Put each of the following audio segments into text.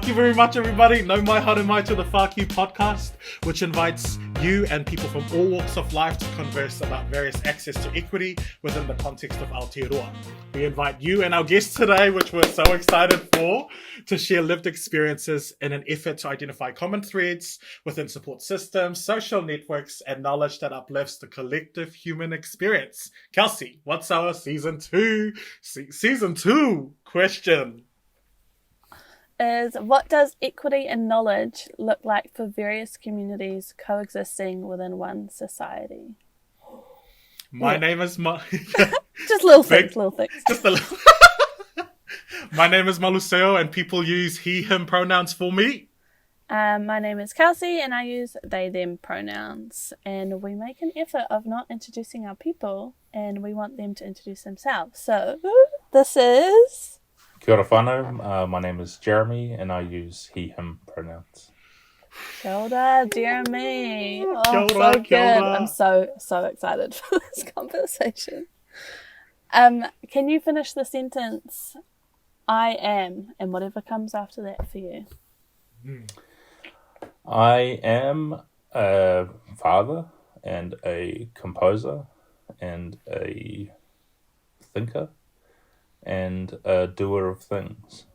Thank you very much, everybody. No mai haere mai to the Whāki podcast, which invites you and people from all walks of life to converse about various access to equity within the context of Aotearoa. We invite you and our guest today, which we're so excited for, to share lived experiences in an effort to identify common threads within support systems, social networks, and knowledge that uplifts the collective human experience. Kelsey, what's our season two question? Is what does equity and knowledge look like for various communities coexisting within one society? My name is Just little things. Just a little. My name is Maluseo, and people use he, him pronouns for me. My name is Kelsey, and I use they, them pronouns. And we make an effort of not introducing our people, and we want them to introduce themselves. So, this is... Kia ora whānau, my name is Jeremy, and I use he, him pronouns. Kia ora, Jeremy. Oh, Kia ora, so kia good. ora. I'm so excited for this conversation. Can you finish the sentence, I am, and whatever comes after that for you? I am a father and a composer and a thinker and a doer of things.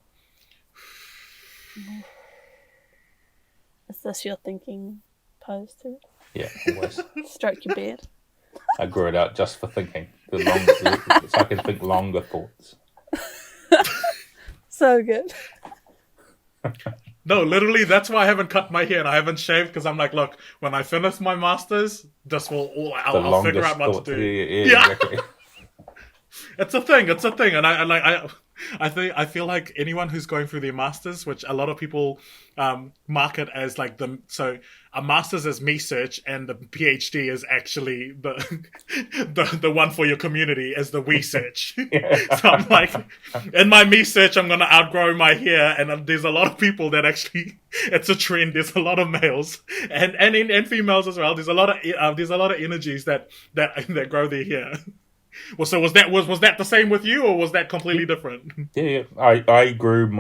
Is this your thinking pose too? Yeah, always. Stroke your beard. I grew it out just for thinking. So I can think longer thoughts. So good. No, literally, that's why I haven't cut my hair and I haven't shaved, because I'm like, look, when I finish my masters, I'll figure out what to do. Yeah. Exactly. It's a thing, and I feel like anyone who's going through their masters, which a lot of people market as like so a masters is me search, and the PhD is actually the one for your community is the we search. So I'm like, in my me search, I'm gonna outgrow my hair, and there's a lot of people that actually it's a trend. There's a lot of males and females as well. There's a lot of energies that grow their hair. Well, so was that the same with you, or was that completely different? Yeah. I grew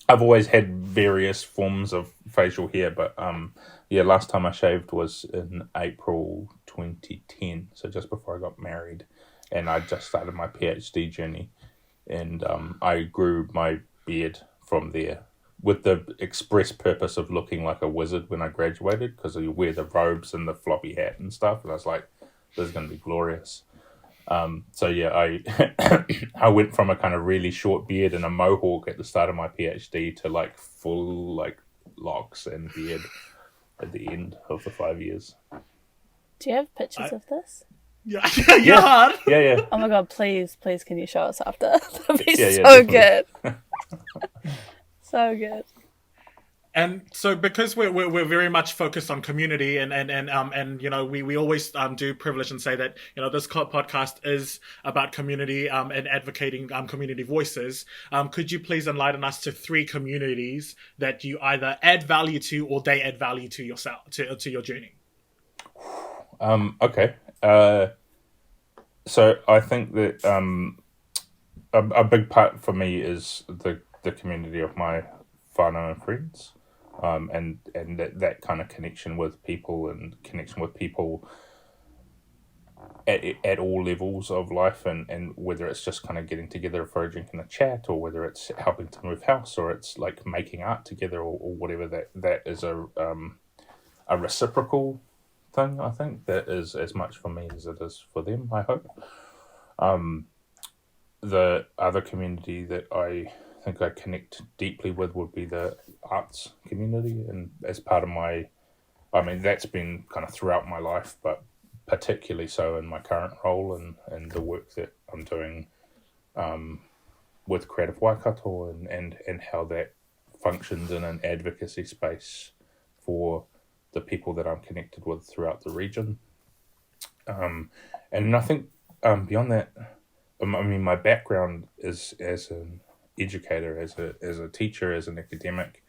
I've always had various forms of facial hair, but last time I shaved was in April 2010, so just before I got married, and I just started my PhD journey, and I grew my beard from there with the express purpose of looking like a wizard when I graduated, because you wear the robes and the floppy hat and stuff, and I was like, this is going to be glorious. I went from a kind of really short beard and a mohawk at the start of my PhD to like full like locks and beard at the end of the 5 years. Do you have pictures of this? Yeah. Oh my god, please can you show us after? That'd be so definitely. good. So good. And so, because we're very much focused on community, and you know, we always do privilege and say that, you know, this podcast is about community and advocating community voices. Could you please enlighten us to 3 communities that you either add value to or they add value to yourself to your journey? Okay. So I think that a big part for me is the community of my whānau and friends. And that kind of connection with people and connection with people at all levels of life, and whether it's just kind of getting together for a drink and a chat, or whether it's helping to move house, or it's like making art together, or whatever, that is a reciprocal thing. I think that is as much for me as it is for them, I hope. The other community that I think I connect deeply with would be the arts community, and as part of that's been kind of throughout my life, but particularly so in my current role and the work that I'm doing with Creative Waikato and how that functions in an advocacy space for the people that I'm connected with throughout the region. And I think beyond that, my background is as an educator, as a teacher, as an academic,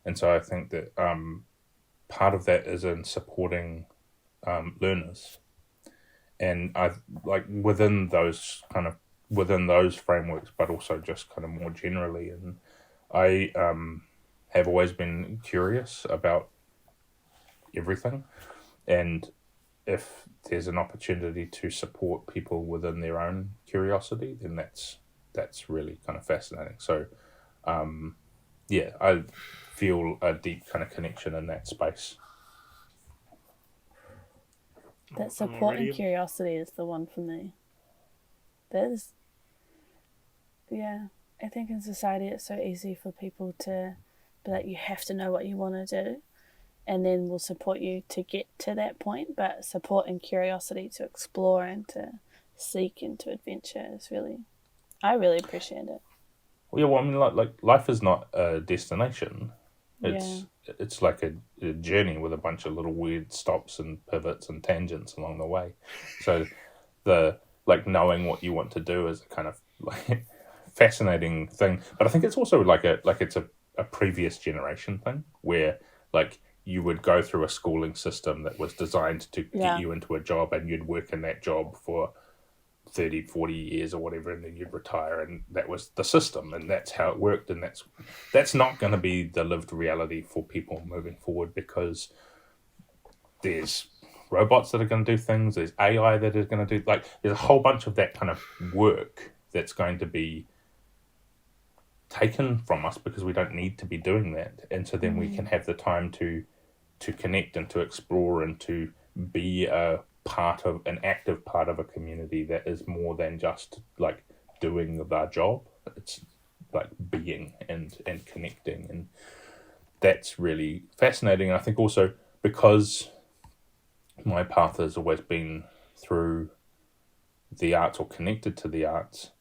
and so I think that part of that is in supporting learners, and I like within those frameworks, but also just kind of more generally, and I have always been curious about everything, and if there's an opportunity to support people within their own curiosity, then that's really kind of fascinating. So, I feel a deep kind of connection in that space. That support and curiosity is the one for me. That is, yeah. I think in society it's so easy for people to be like, you have to know what you want to do, and then we'll support you to get to that point. But support and curiosity to explore and to seek and to adventure is really, I really appreciate it. Well, yeah, well, I mean, like life is not a destination. It's like a journey with a bunch of little weird stops and pivots and tangents along the way. So the knowing what you want to do is a kind of like fascinating thing. But I think it's also it's a previous generation thing where like you would go through a schooling system that was designed to get you into a job, and you'd work in that job for 30, 40 years or whatever, and then you'd retire, and that was the system, and that's how it worked. And that's not going to be the lived reality for people moving forward, because there's robots that are going to do things, there's AI that is going to do, like, there's a whole bunch of that kind of work that's going to be taken from us because we don't need to be doing that. And so then we can have the time to connect and to explore and to be an active part of a community that is more than just like doing our job. It's like being and connecting, and that's really fascinating. And I think also because my path has always been through the arts or connected to the arts,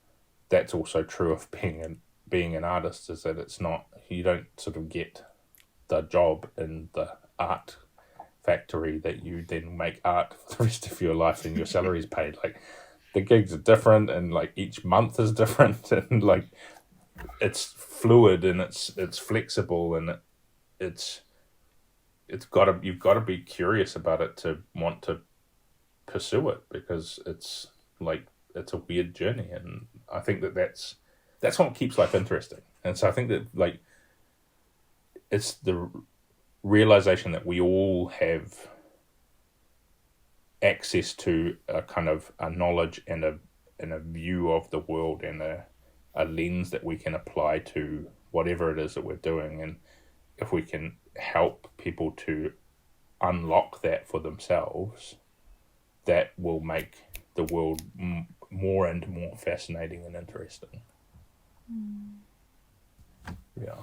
that's also true of being an artist, is that it's not, you don't sort of get the job in the art factory that you then make art for the rest of your life and your salary is paid. Like, the gigs are different, and like each month is different, and like it's fluid and it's flexible, and you've got to be curious about it to want to pursue it, because it's a weird journey. And I think that's what keeps life interesting. And so I think that like it's the realization that we all have access to a kind of a knowledge and a view of the world, and a lens that we can apply to whatever it is that we're doing. And if we can help people to unlock that for themselves, that will make the world more and more fascinating and interesting. Yeah.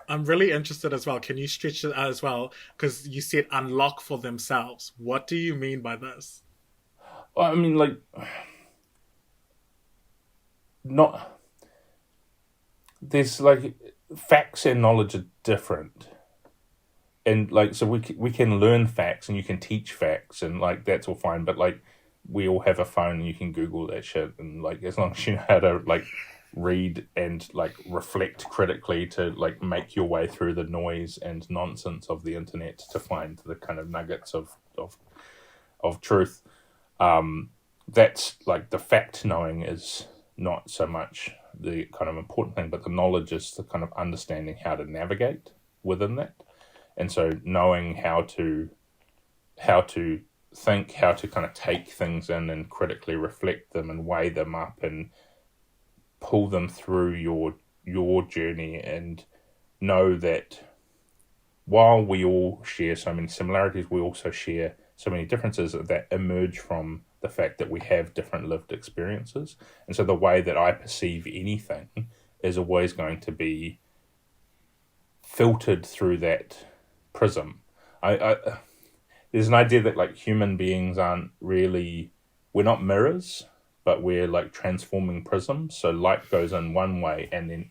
I'm really interested as well. Can you stretch it out as well? Because you said unlock for themselves. What do you mean by this? Well, I mean, like, not... There's, like, facts and knowledge are different. And, like, so we can learn facts and you can teach facts and, like, that's all fine. But, like, we all have a phone and you can Google that shit. And, like, as long as you know how to, like, read and like reflect critically to like make your way through the noise and nonsense of the internet to find the kind of nuggets of truth, that's like the fact knowing is not so much the kind of important thing, but the knowledge is the kind of understanding how to navigate within that. And so knowing how to think, how to kind of take things in and critically reflect them and weigh them up and pull them through your journey, and know that while we all share so many similarities, we also share so many differences that emerge from the fact that we have different lived experiences. And so the way that I perceive anything is always going to be filtered through that prism. There's an idea that like human beings we're not mirrors, but we're like transforming prisms. So light goes in one way and then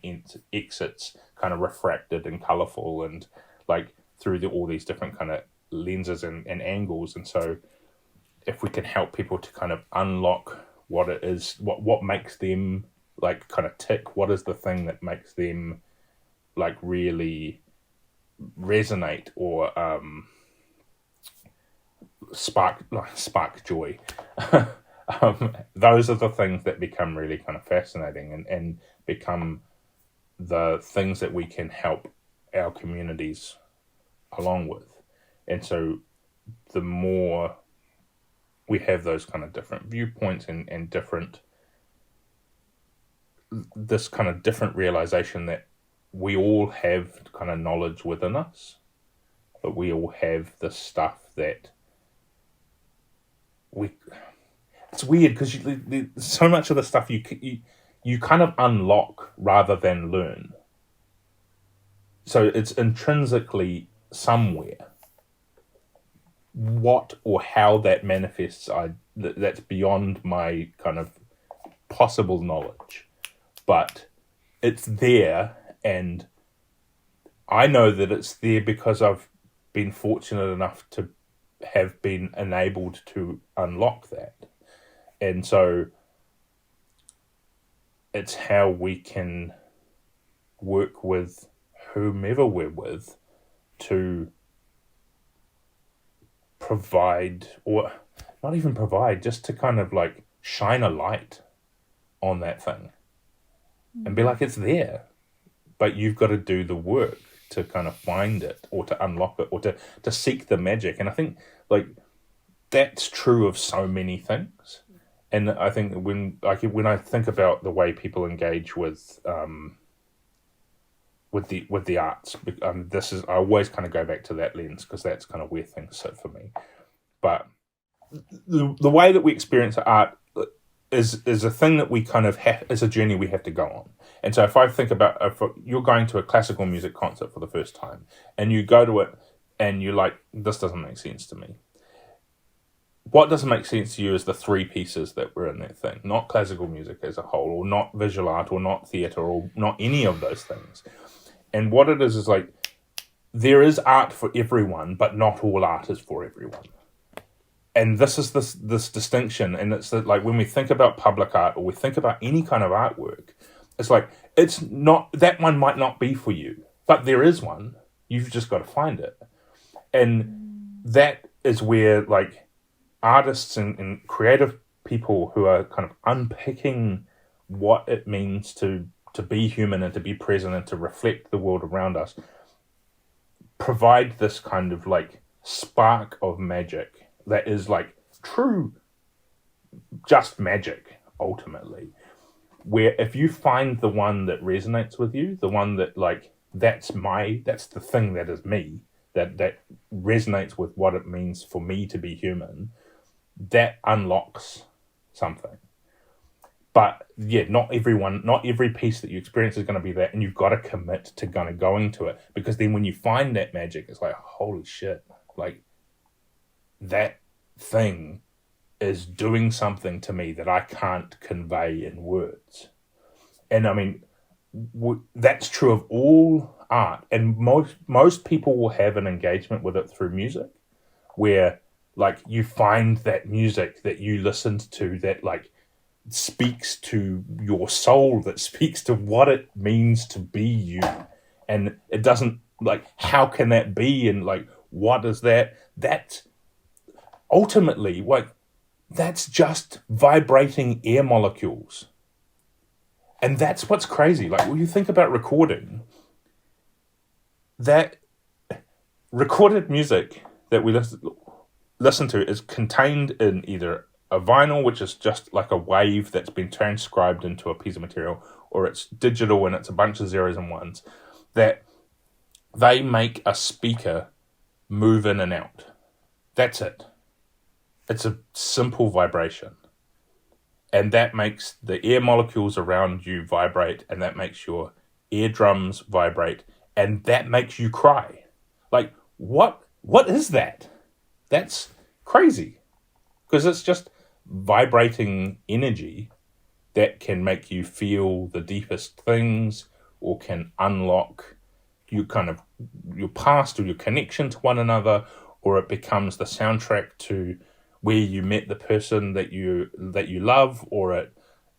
exits kind of refracted and colorful and like through all these different kind of lenses and angles. And so if we can help people to kind of unlock what it is, what makes them like kind of tick, what is the thing that makes them like really resonate or spark joy. Those are the things that become really kind of fascinating and become the things that we can help our communities along with. And so the more we have those kind of different viewpoints and different, this kind of different realization that we all have kind of knowledge within us, but we all have this stuff that it's weird because so much of the stuff you kind of unlock rather than learn. So it's intrinsically somewhere. What or how that manifests, that's beyond my kind of possible knowledge. But it's there, and I know that it's there because I've been fortunate enough to have been enabled to unlock that. And so it's how we can work with whomever we're with to provide, or not even provide, just to kind of like shine a light on that thing and be like, it's there, but you've got to do the work to kind of find it or to unlock it or to seek the magic. And I think like that's true of so many things. And I think when I think about the way people engage with the arts, I always kind of go back to that lens because that's kind of where things sit for me. But the way that we experience art is a thing that we kind of have, is a journey we have to go on. And so if I think about, if you're going to a classical music concert for the first time and you go to it and you're like, this doesn't make sense to me. What doesn't make sense to you is the three pieces that were in that thing, not classical music as a whole, or not visual art, or not theatre, or not any of those things. And what it is like, there is art for everyone, but not all art is for everyone. And this is this distinction, and it's that, like, when we think about public art or we think about any kind of artwork, it's like, it's not, that one might not be for you, but there is one. You've just got to find it. And that is where, like, artists and creative people who are kind of unpicking what it means to be human and to be present and to reflect the world around us, provide this kind of like spark of magic that is like true, just magic ultimately, where if you find the one that resonates with you, the one that like, that's the thing that is me, that resonates with what it means for me to be human, that unlocks something. But yeah, not every piece that you experience is going to be that, and you've got to commit to kind of going to it, because then when you find that magic, it's like, holy shit, like that thing is doing something to me that I can't convey in words. And I mean, that's true of all art, and most people will have an engagement with it through music, where like you find that music that you listened to that like speaks to your soul, that speaks to what it means to be you. And it doesn't, like, how can that be? And like, what is that? That's ultimately, like, that's just vibrating air molecules. And that's what's crazy. Like, when you think about recording, that recorded music that we listen to is contained in either a vinyl, which is just like a wave that's been transcribed into a piece of material, or it's digital and it's a bunch of zeros and ones, that they make a speaker move in and out. That's it. It's a simple vibration. And that makes the air molecules around you vibrate, and that makes your eardrums vibrate, and that makes you cry. Like, what is that? That's crazy. Because it's just vibrating energy that can make you feel the deepest things, or can unlock you kind of your past or your connection to one another, or it becomes the soundtrack to where you met the person that you love, or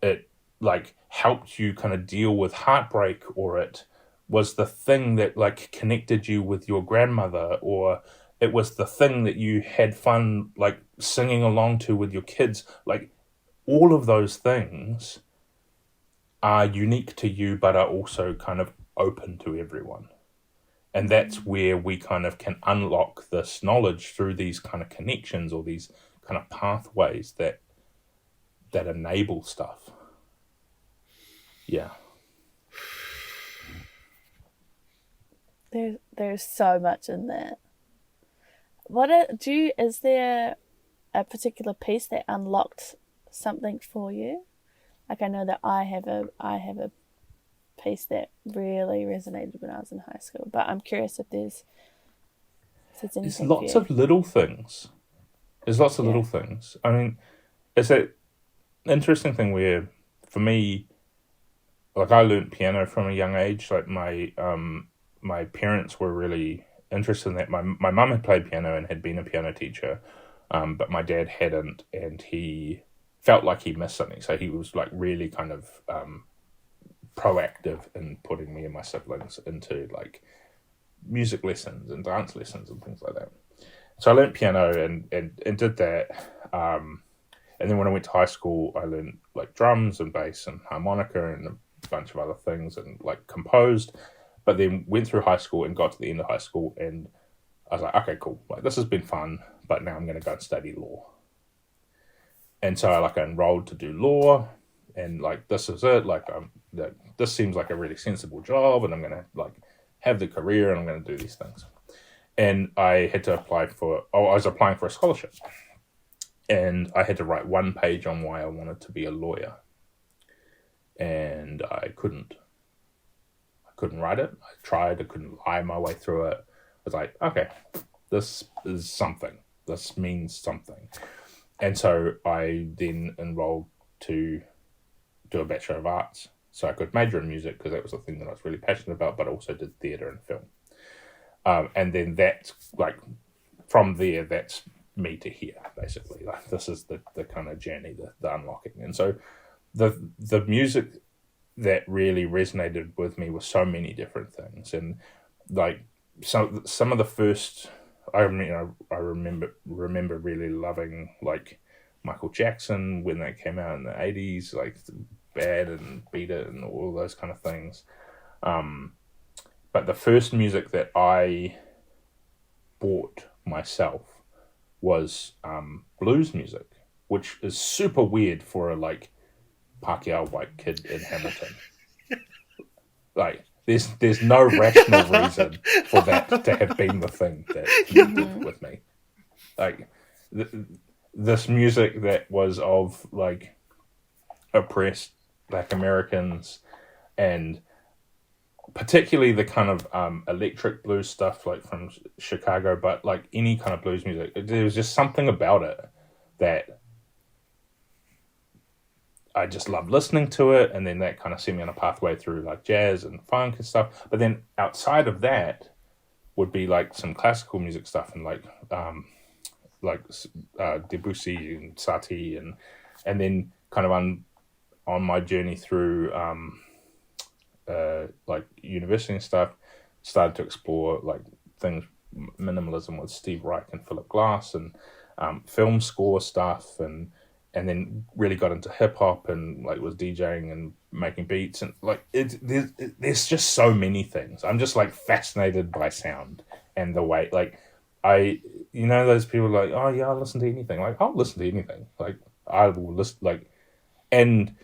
it like helped you kind of deal with heartbreak, or it was the thing that like connected you with your grandmother, or it was the thing that you had fun like singing along to with your kids. Like, all of those things are unique to you, but are also kind of open to everyone. And that's where we kind of can unlock this knowledge through these kind of connections or these kind of pathways that enable stuff. Yeah. There's so much in that. Is there a particular piece that unlocked something for you? Like, I know that I have a piece that really resonated when I was in high school, but I'm curious if there's anything. There's lots of little things. I mean, it's an interesting thing where, for me, like, I learned piano from a young age. Like, my parents were really interested in that. My mum had played piano and had been a piano teacher, but my dad hadn't, and he felt like he missed something. So he was like really kind of proactive in putting me and my siblings into like music lessons and dance lessons and things like that. So I learned piano and did that. And then when I went to high school, I learned like drums and bass and harmonica and a bunch of other things and like composed. But then went through high school and got to the end of high school, and I was like, okay, cool. Like, this has been fun, but now I'm going to go and study law. And so I enrolled to do law, and like, this is it. Like, this seems like a really sensible job, and I'm going to like have the career, and I'm going to do these things. And I had to I was applying for a scholarship, and I had to write 1 page on why I wanted to be a lawyer. And I couldn't write it. I tried. I couldn't lie my way through it. I was like, okay, this is something. This means something. And so I then enrolled to do a Bachelor of Arts. So I could major in music because that was the thing that I was really passionate about, but I also did theatre and film. And then that's like, from there, that's me to here, basically. Like, this is the kind of journey, the unlocking. And so the music that really resonated with me was so many different things. And like, some of the first, I remember really loving like Michael Jackson when that came out in the 80s, like Bad and Beat It and all those kind of things. But the first music that I bought myself was blues music, which is super weird for a like Pākehā white kid in Hamilton. Like, there's no rational reason for that to have been the thing that connected with me. Like, this music that was of like oppressed Black Americans, and particularly the kind of electric blues stuff like from Chicago, but like any kind of blues music, there was just something about it that I just loved listening to it. And then that kind of sent me on a pathway through like jazz and funk and stuff. But then outside of that would be like some classical music stuff and like Debussy and Satie, and then kind of on my journey through like university and stuff, started to explore like things, minimalism with Steve Reich and Philip Glass, and film score stuff, and then really got into hip hop and like was DJing and making beats, and like there's just so many things. I'm just like fascinated by sound and the way, like, those people like, oh yeah, I'll listen to anything. Like, I'll listen to anything. Like, I will listen, like, and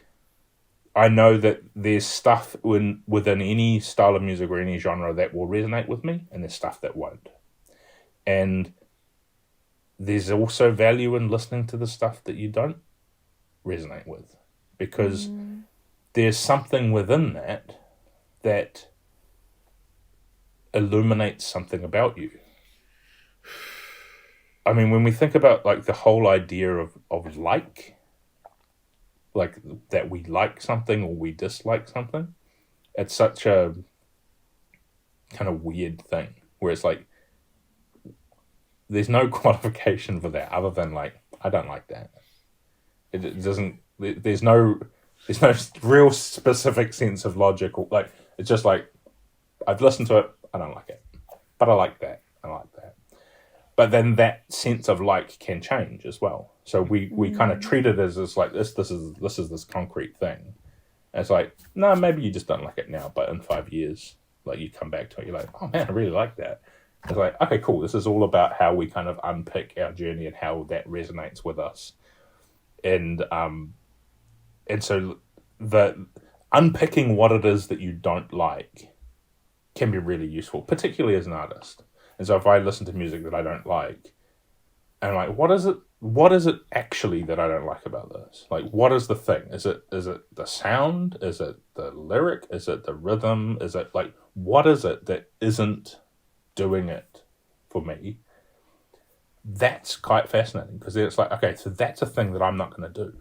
I know that there's stuff within any style of music or any genre that will resonate with me, and there's stuff that won't. And there's also value in listening to the stuff that you don't resonate with, because there's something within that illuminates something about you. I mean, when we think about like the whole idea of like that we like something or we dislike something, it's such a kind of weird thing where it's like, there's no qualification for that other than like, I don't like that. It doesn't, there's no real specific sense of logic, or like, it's just like, I've listened to it, I don't like it, but I like that, I like that. But then that sense of like can change as well. So we kind of treat it as like this is this concrete thing. And it's like, no, maybe you just don't like it now, but in 5 years, like you come back to it, you're like, oh man, I really like that. It's like, okay, cool. This is all about how we kind of unpick our journey and how that resonates with us. And so the unpicking what it is that you don't like can be really useful, particularly as an artist. And so if I listen to music that I don't like, and I'm like, what is it actually that I don't like about this? Like, what is the thing? Is it the sound? Is it the lyric? Is it the rhythm? Is it like, what is it that isn't doing it for me? That's quite fascinating, because it's like, okay, so that's a thing that I'm not going to do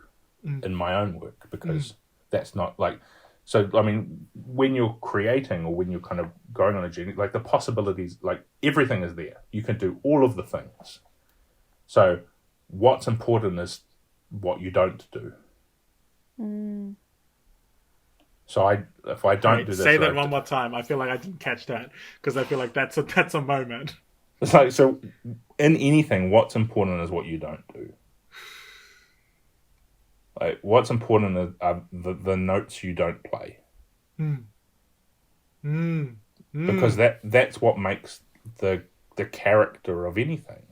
in my own work, because that's not like, so, I mean, when you're creating or when you're kind of going on a journey, like the possibilities, like everything is there. You can do all of the things. So what's important is what you don't do. So if I don't do this... Say that one more time. I feel like I didn't catch that, because I feel like that's a moment. It's like, so in anything, what's important is what you don't do. Like, what's important are the notes you don't play. Because that's what makes the character of anything.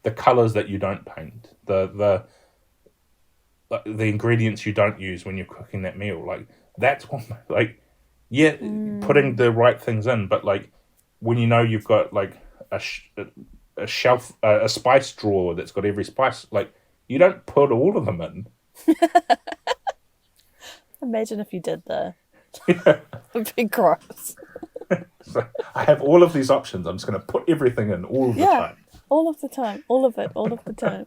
The colours that you don't paint, the ingredients you don't use when you're cooking that meal, like that's what, like, yeah, putting the right things in, but like when you know you've got like a shelf, a spice drawer that's got every spice, like you don't put all of them in. Imagine if you did though. Yeah. It'd be gross. So I have all of these options. I'm just going to put everything in all the time. All of the time. All of it. All of the time.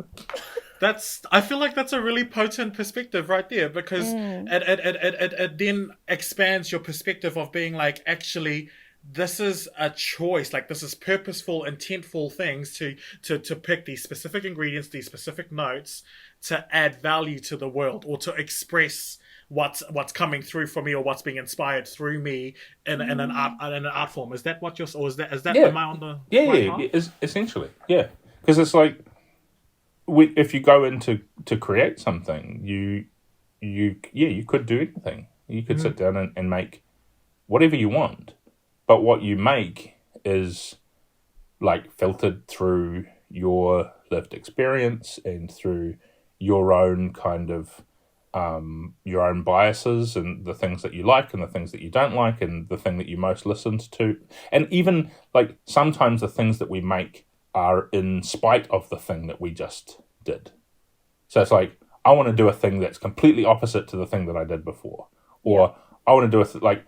I feel like that's a really potent perspective right there, because it then expands your perspective of being like, actually, this is a choice. Like, this is purposeful, intentful things to pick these specific ingredients, these specific notes to add value to the world, or to express what's coming through for me, or what's being inspired through me in an art form. Is that what you're, or is that am I on the right path? Essentially, yeah. Because it's like, if you go into to create something, you could do anything. You could sit down and make whatever you want, but what you make is like filtered through your lived experience and through your own kind of your own biases, and the things that you like and the things that you don't like, and the thing that you most listened to, and even like sometimes the things that we make are in spite of the thing that we just did. So it's like, I want to do a thing that's completely opposite to the thing that I did before, or I want to do like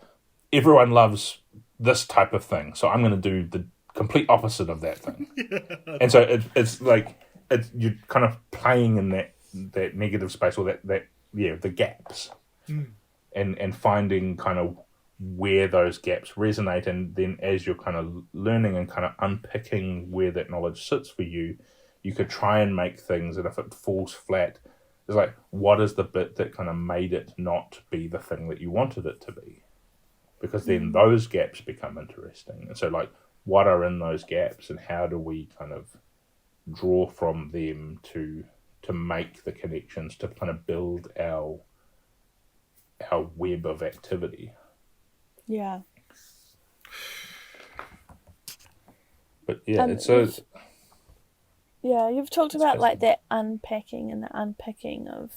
everyone loves this type of thing, so I'm going to do the complete opposite of that thing. And so it's like you're kind of playing in that negative space, or that the gaps, and finding kind of where those gaps resonate, and then as you're kind of learning and kind of unpicking where that knowledge sits for you, you could try and make things, and if it falls flat, it's like, what is the bit that kind of made it not be the thing that you wanted it to be? Because then those gaps become interesting. And so like, what are in those gaps, and how do we kind of draw from them to make the connections, to kind of build our web of activity. Yeah. But yeah, you've talked about like that unpacking and the unpicking of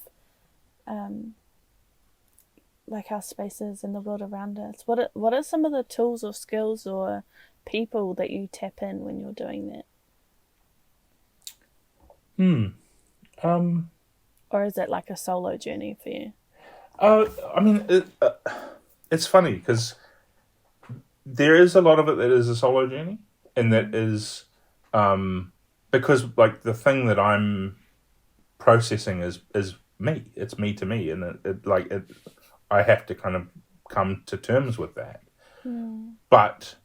like our spaces and the world around us. What are some of the tools or skills or people that you tap in when you're doing that? Or is it like a solo journey for you? I mean, it's funny because there is a lot of it that is a solo journey, and that is because like the thing that I'm processing is me. It's me to me, and I have to kind of come to terms with that. But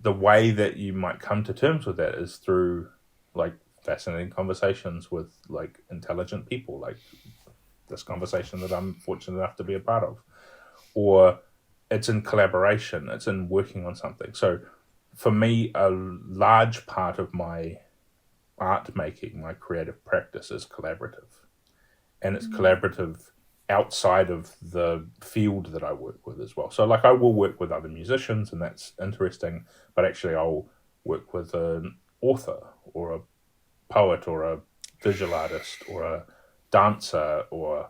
the way that you might come to terms with that is through like fascinating conversations with like intelligent people, like this conversation that I'm fortunate enough to be a part of, or it's in collaboration, it's in working on something. So for me, a large part of my art making, my creative practice is collaborative, and it's collaborative outside of the field that I work with as well. So like I will work with other musicians, and that's interesting, but actually I'll work with an author or a poet or a visual artist or a dancer or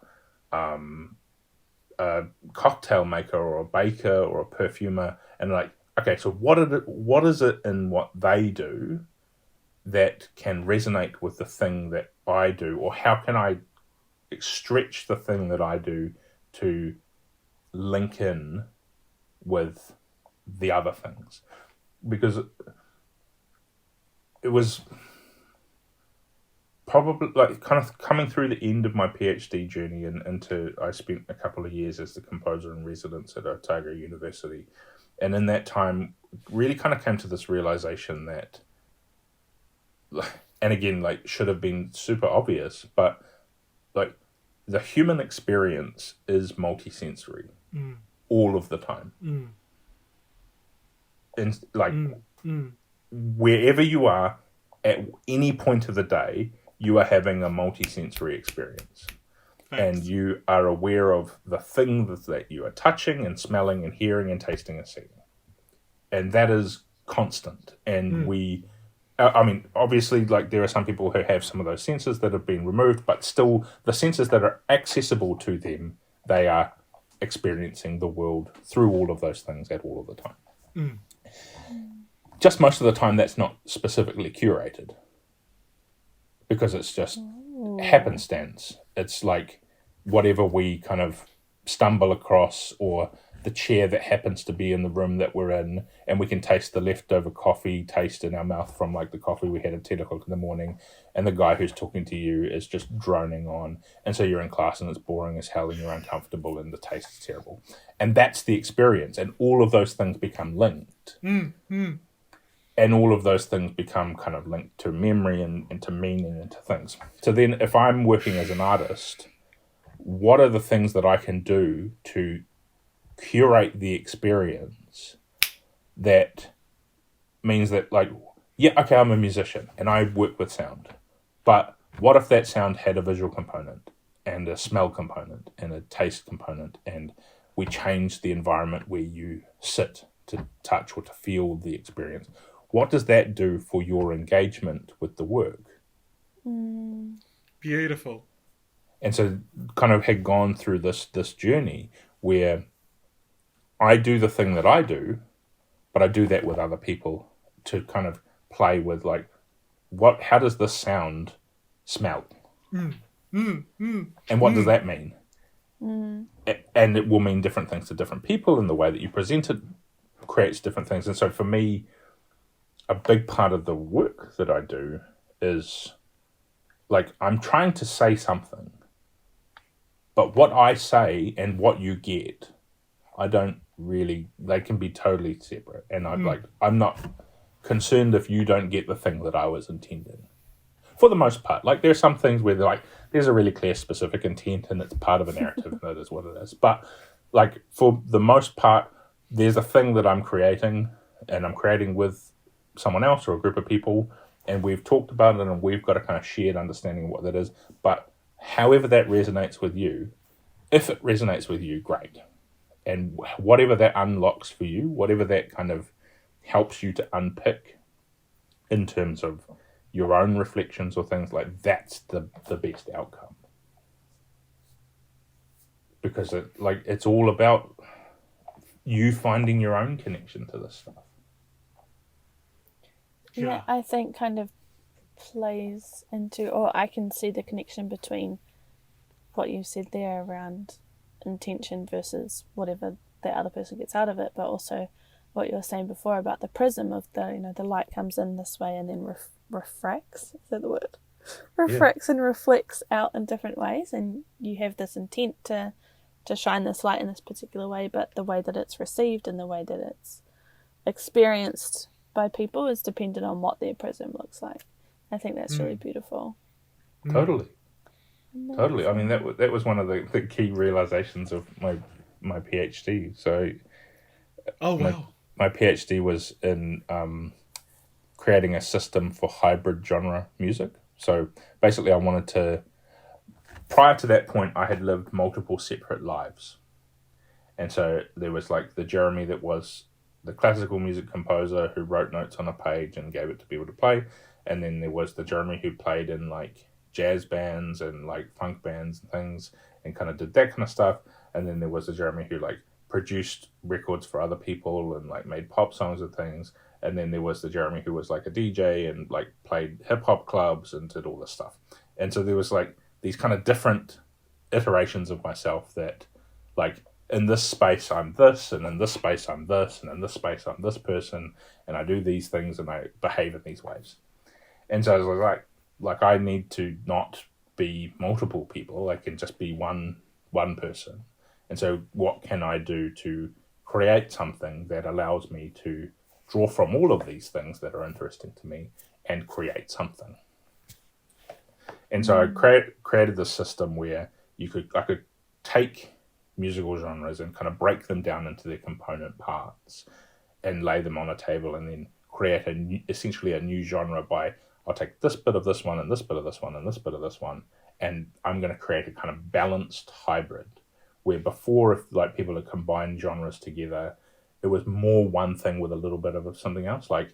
a cocktail maker or a baker or a perfumer, and like, okay, so what is it in what they do that can resonate with the thing that I do, or how can I stretch the thing that I do to link in with the other things? Because it was probably like kind of coming through the end of my PhD journey and into, I spent a couple of years as the composer in residence at Otago University. And in that time, really kind of came to this realization that, and again, like should have been super obvious, but like the human experience is multisensory all of the time. And like wherever you are at any point of the day, you are having a multisensory experience. Thanks. And you are aware of the things that you are touching and smelling and hearing and tasting and seeing. And that is constant. And I mean, obviously, like there are some people who have some of those senses that have been removed, but still the senses that are accessible to them, they are experiencing the world through all of those things at all of the time. Just most of the time, that's not specifically curated because it's just happenstance. It's like whatever we kind of stumble across, or the chair that happens to be in the room that we're in, and we can taste the leftover coffee taste in our mouth from like the coffee we had at 10 o'clock in the morning, and the guy who's talking to you is just droning on, and so you're in class and it's boring as hell and you're uncomfortable and the taste is terrible. And that's the experience, and all of those things become linked. And all of those things become kind of linked to memory and to meaning and to things. So then if I'm working as an artist, what are the things that I can do to curate the experience that means that, like, yeah, okay, I'm a musician and I work with sound, but what if that sound had a visual component and a smell component and a taste component, and we change the environment where you sit to touch or to feel the experience? What does that do for your engagement with the work? Beautiful. And so kind of had gone through this journey where I do the thing that I do, but I do that with other people to kind of play with, like, how does this sound smell? And what does that mean? And it will mean different things to different people, and the way that you present it creates different things. And so for me, a big part of the work that I do is, like, I'm trying to say something, but what I say and what you get, I don't really, they can be totally separate. And I'm not concerned if you don't get the thing that I was intending. For the most part, like, there's some things where like there's a really clear specific intent and it's part of a narrative and that is what it is. But like for the most part, there's a thing that I'm creating, and I'm creating with someone else or a group of people, and we've talked about it and we've got a kind of shared understanding of what that is. But however that resonates with you, if it resonates with you, great. And whatever that unlocks for you, whatever that kind of helps you to unpick in terms of your own reflections or things, like, that's the best outcome. Because it's all about you finding your own connection to this stuff. Yeah, I think kind of plays into, or I can see the connection between what you said there around intention versus whatever the other person gets out of it, but also what you were saying before about the prism of the light comes in this way and then refracts. Is that the word? Refracts and reflects out in different ways, and you have this intent to shine this light in this particular way, but the way that it's received and the way that it's experienced by people is dependent on what their prism looks like. I think that's really beautiful. Totally. I mean, that was one of the key realizations of my PhD. So, my PhD was in creating a system for hybrid genre music. So basically, I wanted to prior to that point, I had lived multiple separate lives. And so there was like the Jeremy that was the classical music composer who wrote notes on a page and gave it to people to play. And then there was the Jeremy who played in like jazz bands and like funk bands and things and kind of did that kind of stuff. And then there was the Jeremy who like produced records for other people and like made pop songs and things. And then there was the Jeremy who was like a DJ and like played hip hop clubs and did all this stuff. And so there was like these kind of different iterations of myself that like in this space I'm this, and in this space I'm this, and in this space I'm this person, and I do these things and I behave in these ways. And so I was like I need to not be multiple people. I can just be one person. And so what can I do to create something that allows me to draw from all of these things that are interesting to me and create something? And so I created this system where I could take musical genres and kind of break them down into their component parts and lay them on a table and then create essentially a new genre by, I'll take this bit of this one and this bit of this one and this bit of this one, and I'm going to create a kind of balanced hybrid where before, if like people had combined genres together, it was more one thing with a little bit of something else, like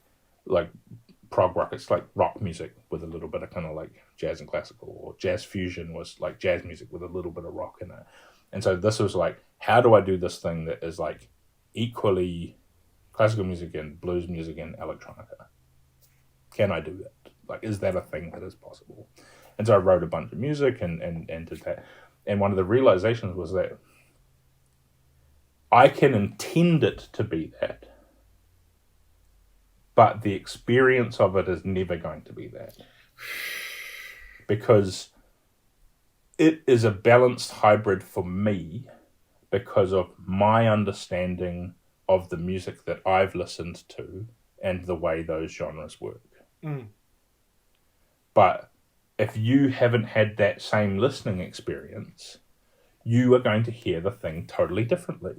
prog rock. It's like rock music with a little bit of kind of like jazz and classical, or jazz fusion was like jazz music with a little bit of rock in it. And so this was like, how do I do this thing that is like equally classical music and blues music and electronica? Can I do that? Like, is that a thing that is possible? And so I wrote a bunch of music and did that. And one of the realizations was that I can intend it to be that, but the experience of it is never going to be that. Because it is a balanced hybrid for me because of my understanding of the music that I've listened to and the way those genres work. Mm. But if you haven't had that same listening experience, you are going to hear the thing totally differently.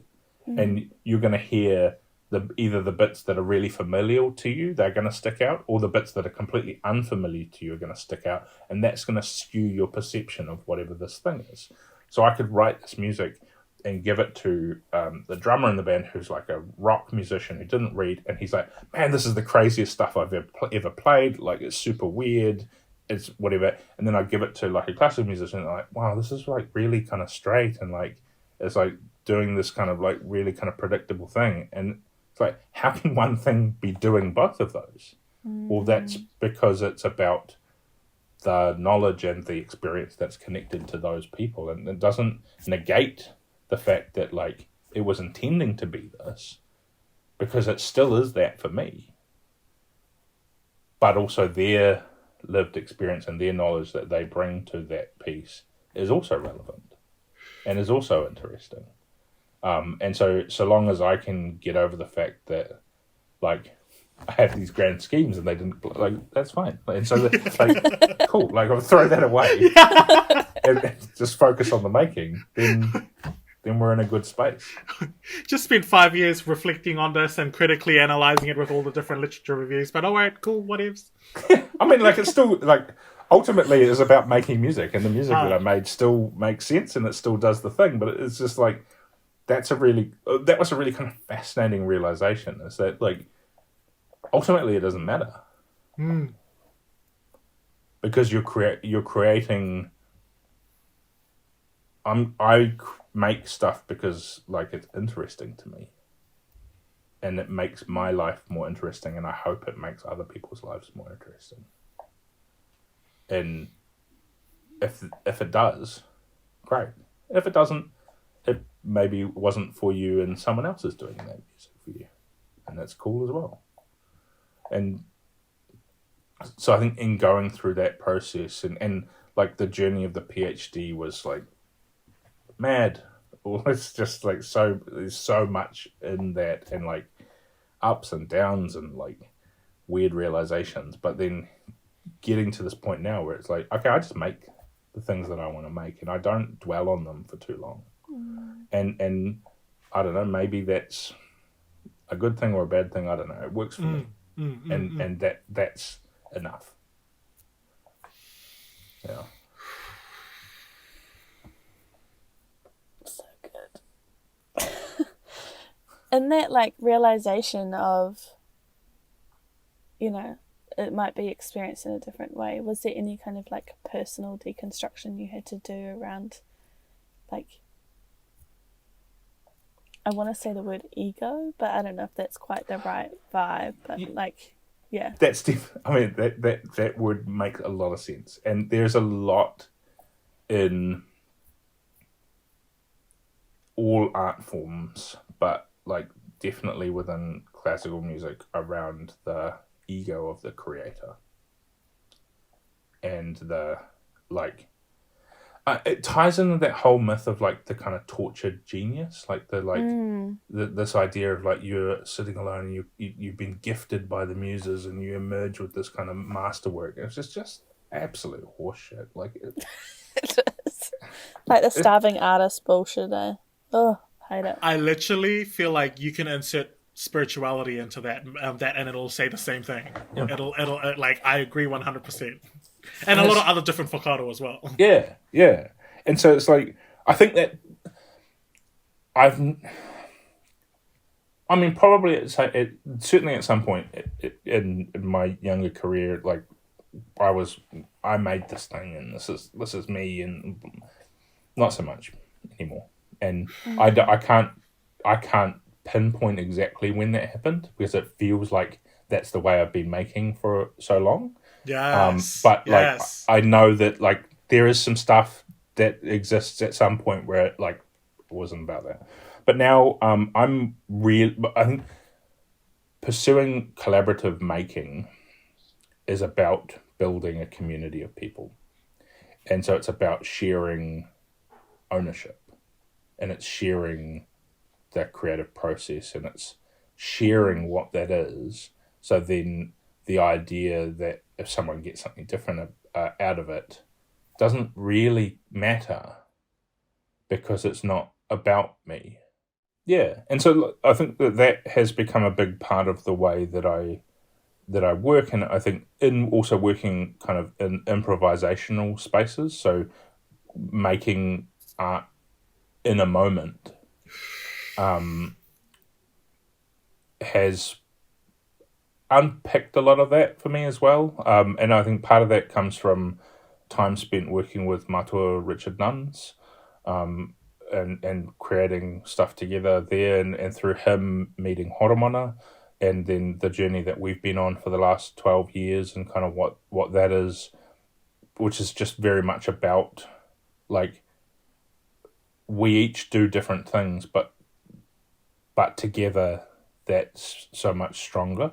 Mm. And you're going to hear either the bits that are really familiar to you, they're going to stick out, or the bits that are completely unfamiliar to you are going to stick out, and that's going to skew your perception of whatever this thing is. So I could write this music and give it to the drummer in the band who's like a rock musician who didn't read, and he's like, man, this is the craziest stuff I've ever played, like it's super weird, it's whatever. And then I'd give it to like a classical musician and I'm like, wow, this is like really kind of straight and like it's like doing this kind of like really kind of predictable thing. And it's like, how can one thing be doing both of those? Well, that's because it's about the knowledge and the experience that's connected to those people. And it doesn't negate the fact that, like, it was intending to be this, because it still is that for me. But also their lived experience and their knowledge that they bring to that piece is also relevant and is also interesting. And so long as I can get over the fact that, like, I have these grand schemes and they didn't, like, that's fine. And so, like, cool, like, I'll throw that away and just focus on the making, then we're in a good space. Just spent 5 years reflecting on this and critically analysing it with all the different literature reviews, but alright, cool, whatevs. I mean, like, it's still, like, ultimately it is about making music, and the music that I made still makes sense and it still does the thing, but it's just like, that was a really kind of fascinating realization, is that, like, ultimately it doesn't matter. Because you're creating. I make stuff because, like, it's interesting to me, and it makes my life more interesting, and I hope it makes other people's lives more interesting. And if it does, great. If it doesn't, it maybe wasn't for you and someone else is doing that music for you. And that's cool as well. And so I think in going through that process and like the journey of the PhD was like mad. Well, it's just like there's so much in that, and like ups and downs and like weird realizations. But then getting to this point now where it's like, okay, I just make the things that I want to make and I don't dwell on them for too long. And I don't know, maybe that's a good thing or a bad thing. I don't know. It works for me, and that's enough. Yeah. in that like realization of, you know, it might be experienced in a different way, was there any kind of like personal deconstruction you had to do around, like, I want to say the word ego, but I don't know if that's quite the right vibe, but like, yeah. That's I mean, that would make a lot of sense. And there's a lot in all art forms, but like definitely within classical music, around the ego of the creator. And the, like, it ties into that whole myth of like the kind of tortured genius, like the this idea of like you're sitting alone and you've been gifted by the muses and you emerge with this kind of masterwork. It's just absolute horseshit. Like It is. Like the starving artist bullshit, eh? Oh, hate it. I literally feel like you can insert spirituality into that, and it'll say the same thing. Yeah. It'll like, I agree 100%. And a lot of other different whakaaro as well. Yeah. And so it's like, I think that probably certainly at some point in my younger career, like I made this thing and this is me, and not so much anymore. And I can't pinpoint exactly when that happened, because it feels like that's the way I've been making for so long. Yes. But like, I know that like there is some stuff that exists at some point where it like wasn't about that. But now I think pursuing collaborative making is about building a community of people. And so it's about sharing ownership, and it's sharing that creative process, and it's sharing what that is. So then the idea that if someone gets something different out of it doesn't really matter, because it's not about me. Yeah. And so I think that has become a big part of the way that I work. And I think in also working kind of in improvisational spaces, so making art in a moment, has unpicked a lot of that for me as well. And I think part of that comes from time spent working with Matua Richard Nuns, and creating stuff together there, and through him meeting Horomona, and then the journey that we've been on for the last 12 years, and kind of what that is, which is just very much about like, we each do different things, but together that's so much stronger.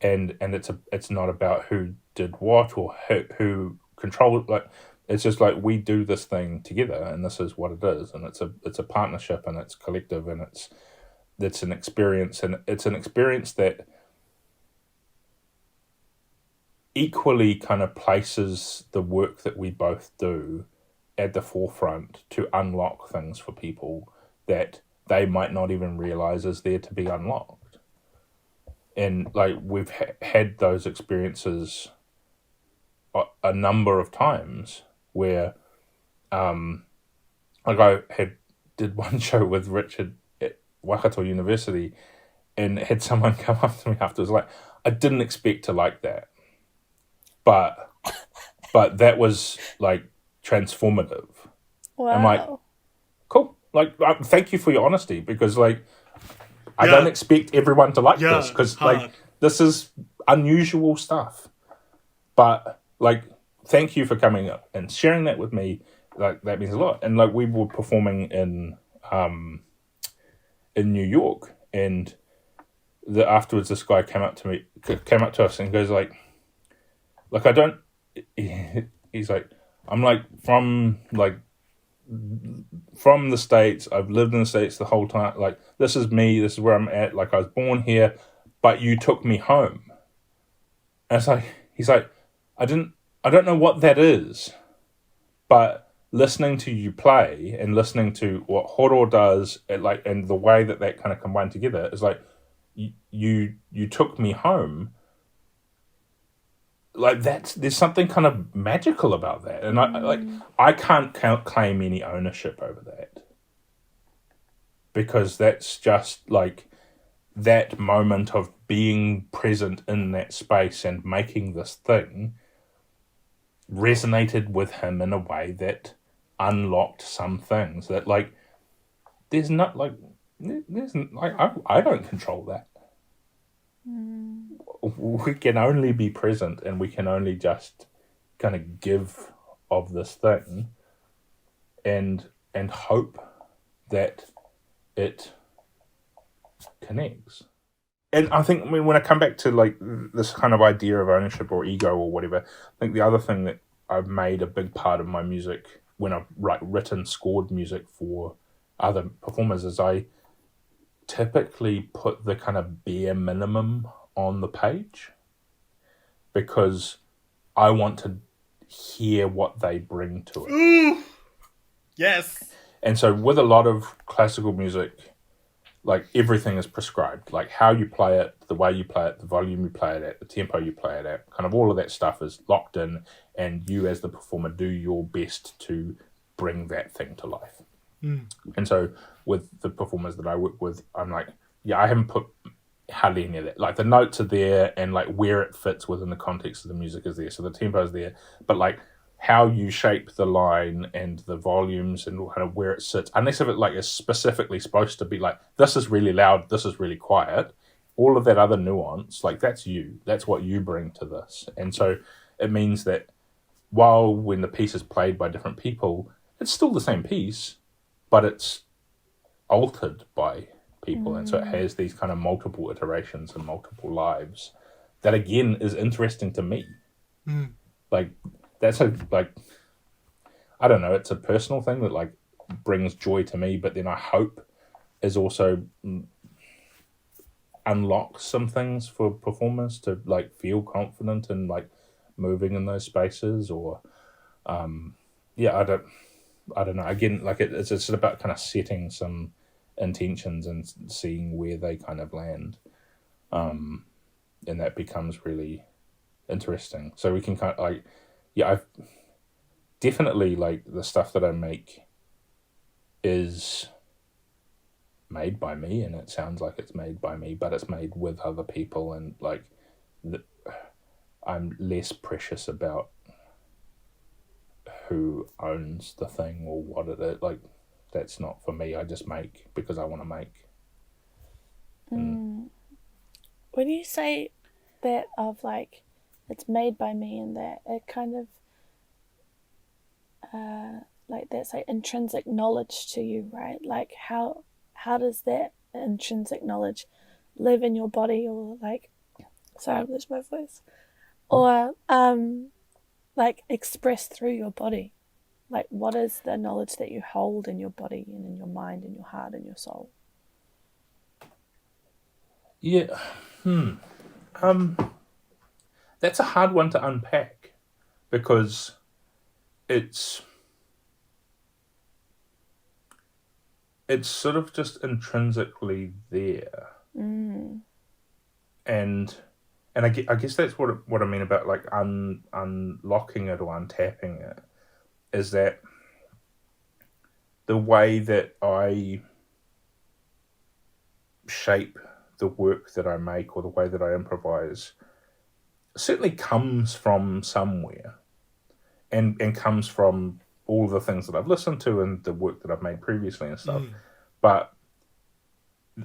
And it's not about who did what or who controlled, like, it's just like, we do this thing together, and this is what it is, and it's a partnership, and it's collective, and it's an experience, and it's an experience that equally kind of places the work that we both do at the forefront to unlock things for people that they might not even realize is there to be unlocked. And like, we've had those experiences a number of times where, like, I did one show with Richard at Waikato University, and had someone come up to me afterwards like, I didn't expect to like that, but that was like transformative. Wow. I'm like, cool. Like, thank you for your honesty, because like, I don't expect everyone to like this, because like, this is unusual stuff. But like, thank you for coming up and sharing that with me. Like, that means a lot. And like, we were performing in New York, and afterwards this guy came up to us and goes like, I don't. He's like, I'm like from the States. I've lived in the States the whole time. Like, this is me. This is where I'm at. Like, I was born here, but you took me home. And it's like, he's like, I don't know what that is, but listening to you play and listening to what Horo does, and the way that kind of combined together is like, you took me home. Like, there's something kind of magical about that, and I can't claim any ownership over that. because that's just like that moment of being present in that space and making this thing resonated with him in a way that unlocked some things that like there's not like I don't control that. We can only be present, and we can only just kind of give of this thing and hope that it connects. And I think, I mean, when I come back to like this kind of idea of ownership or ego or whatever, I think the other thing that I've made a big part of my music when I've scored music for other performers is I typically put the kind of bare minimum on the page because I want to hear what they bring to it. Ooh, yes. And so with a lot of classical music, like everything is prescribed, like how you play it, the way you play it, the volume you play it at, the tempo you play it at, kind of all of that stuff is locked in, and you as the performer do your best to bring that thing to life. And so with the performers that I work with, I'm like, yeah, I haven't put hardly any of that. Like the notes are there, and like where it fits within the context of the music is there. So the tempo is there, but like how you shape the line and the volumes and kind of where it sits, unless if it like is specifically supposed to be like, this is really loud, this is really quiet, all of that other nuance, like that's you. That's what you bring to this. And so it means that while when the piece is played by different people, it's still the same piece, but it's altered by people. And so it has these kind of multiple iterations and multiple lives that again is interesting to me. Like that's a, like, I don't know, it's a personal thing that like brings joy to me, but then I hope is also unlocks some things for performers to like feel confident and like moving in those spaces, or I don't know. Again, like it's just about kind of setting some intentions and seeing where they kind of land, and that becomes really interesting. So we can kind of like, yeah, I've definitely like the stuff that I make is made by me, and it sounds like it's made by me, but it's made with other people, and like I'm less precious about who owns the thing or what it is. Like that's not for me. I just make because I want to make. When you say that of like it's made by me, and that it kind of like that's like intrinsic knowledge to you, right? Like how does that intrinsic knowledge live in your body, or like, sorry, I've lost my voice, or like expressed through your body? Like what is the knowledge that you hold in your body and in your mind and your heart and your soul? Yeah. That's a hard one to unpack because it's sort of just intrinsically there. And I guess that's what I mean about like unlocking it or untapping it, is that the way that I shape the work that I make or the way that I improvise certainly comes from somewhere, and comes from all the things that I've listened to and the work that I've made previously and stuff. But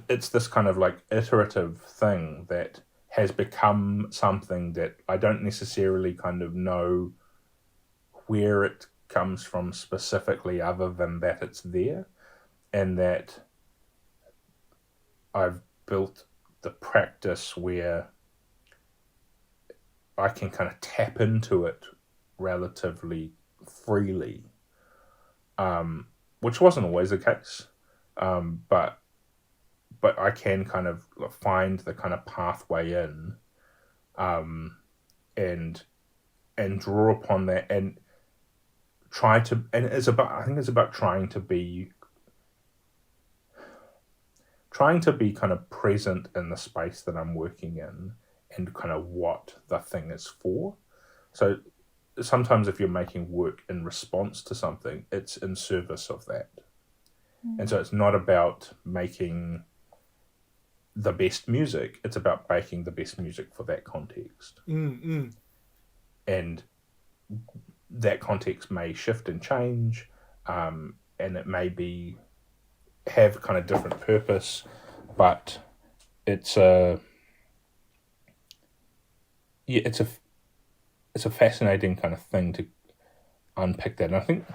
it's this kind of like iterative thing that has become something that I don't necessarily kind of know where it comes from specifically, other than that it's there, and that I've built the practice where I can kind of tap into it relatively freely, which wasn't always the case, but I can kind of find the kind of pathway in, and draw upon that and try to, and I think it's about trying to be kind of present in the space that I'm working in and kind of what the thing is for. So sometimes if you're making work in response to something, it's in service of that. And so it's not about making the best music, it's about making the best music for that context. And that context may shift and change, and it may have kind of different purpose, but it's a fascinating kind of thing to unpick that. And I think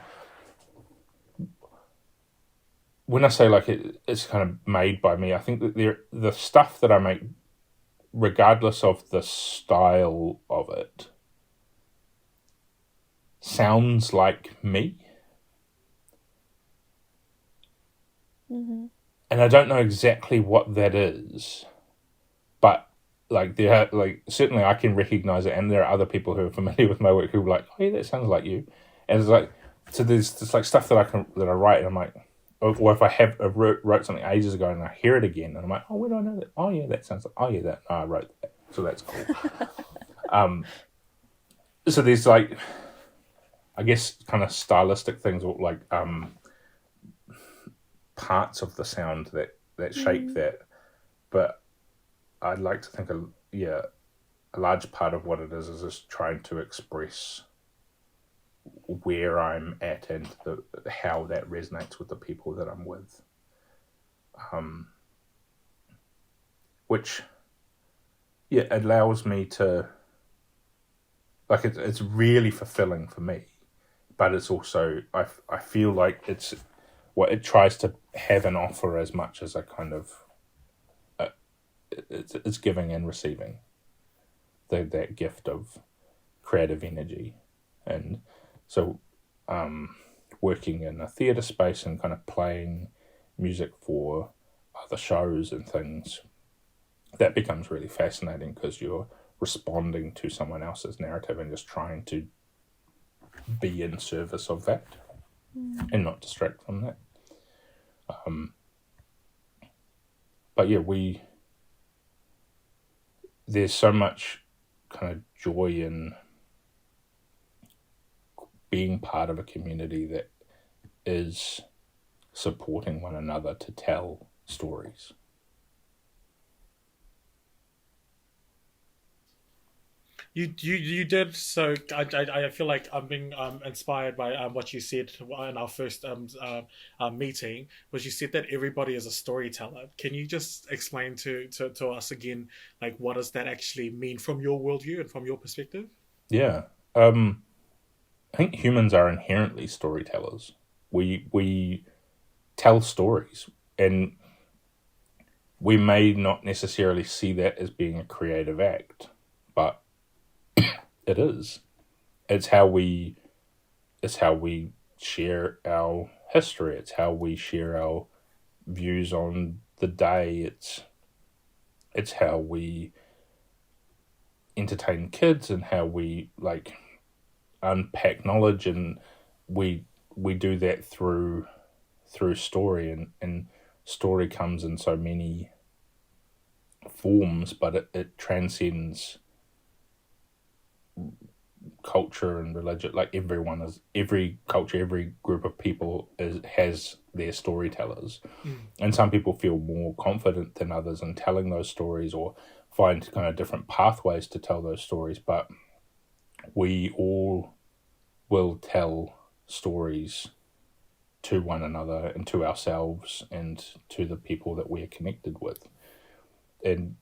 when I say like it's kind of made by me, I think that the stuff that I make, regardless of the style of it, sounds like me. Mm-hmm. And I don't know exactly what that is, but like certainly I can recognize it, and there are other people who are familiar with my work who are like, oh yeah, that sounds like you. And it's like, so there's like stuff that I write, and I'm like, or if I wrote something ages ago and I hear it again, and I'm like, oh, where do I know that? Oh yeah, that sounds like, oh yeah, that I wrote that, so that's cool. So there's like, I guess, kind of stylistic things, or like parts of the sound that shape that, but I'd like to think a large part of what it is just trying to express where I'm at and how that resonates with the people that I'm with, which allows me to, like, it's really fulfilling for me, but it's also I feel like it tries to have an offer as much as a kind of it's giving and receiving that gift of creative energy. And so working in a theatre space and kind of playing music for other shows and things, that becomes really fascinating because you're responding to someone else's narrative and just trying to be in service of that and not distract from that. But yeah, there's so much kind of joy in being part of a community that is supporting one another to tell stories. You did so. I feel like I'm being inspired by what you said in our first meeting. Was you said that everybody is a storyteller. Can you just explain to us again, like, what does that actually mean from your worldview and from your perspective? Yeah, I think humans are inherently storytellers. We tell stories, and we may not necessarily see that as being a creative act, but it is. It's how we share our history. It's how we share our views on the day. It's how we entertain kids and how we like unpack knowledge, and we do that through story, and story comes in so many forms, but it transcends culture and religion. Like every culture, every group of people has their storytellers, and some people feel more confident than others in telling those stories or find kind of different pathways to tell those stories, but we all will tell stories to one another and to ourselves and to the people that we're connected with. And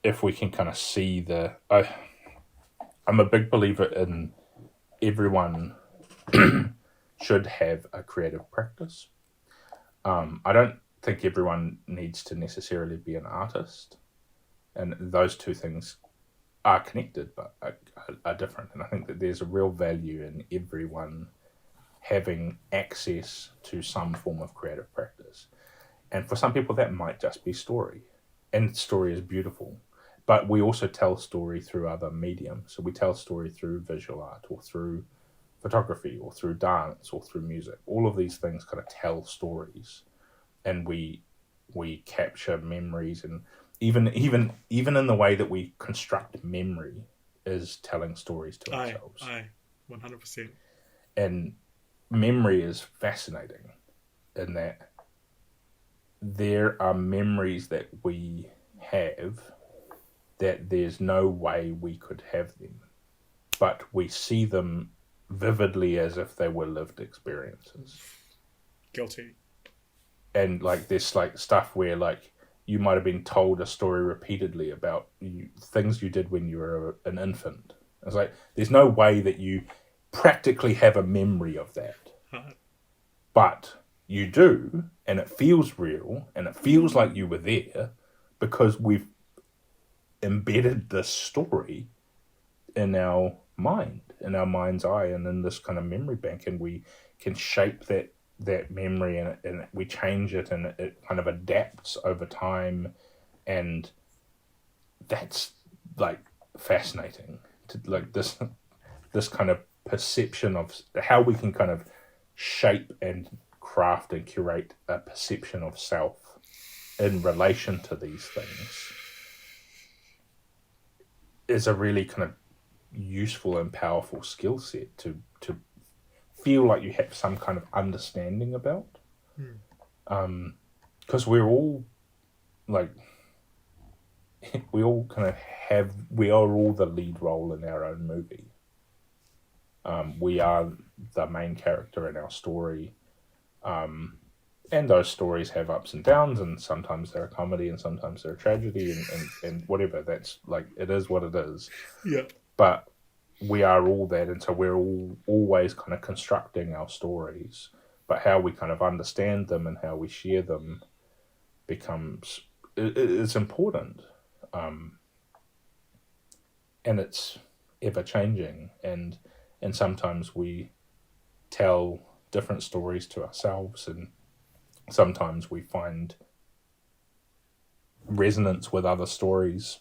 if we can kind of see I'm a big believer in everyone should have a creative practice. I don't think everyone needs to necessarily be an artist, and those two things are connected but are different. And I think that there's a real value in everyone having access to some form of creative practice. And for some people that might just be story, and story is beautiful. But we also tell story through other mediums. So we tell story through visual art or through photography or through dance or through music. All of these things kind of tell stories, and we capture memories, and even in the way that we construct memory is telling stories to ourselves. 100%. And memory is fascinating. in that there are memories that we have that there's no way we could have them, but we see them vividly as if they were lived experiences. Guilty. And like there's like stuff where like you might have been told a story repeatedly about things you did when you were an infant. It's like there's no way that you practically have a memory of that, but you do, and it feels real, and it feels like you were there because we've embedded this story in our mind, in our mind's eye, and in this kind of memory bank, and we can shape that memory, and we change it, and it kind of adapts over time, and that's like fascinating to like this kind of perception of how we can kind of shape and craft and curate a perception of self in relation to these things is a really kind of useful and powerful skill set to feel like you have some kind of understanding about. Because we're all like we all kind of we are all the lead role in our own movie. We are the main character in our story, and those stories have ups and downs, and sometimes they're a comedy and sometimes they're a tragedy, and whatever. That's like, it is what it is. Yeah. But we are all that, and so we're all always kind of constructing our stories, but how we kind of understand them and how we share them becomes it's important, and it's ever changing, and sometimes we tell different stories to ourselves, and sometimes we find resonance with other stories,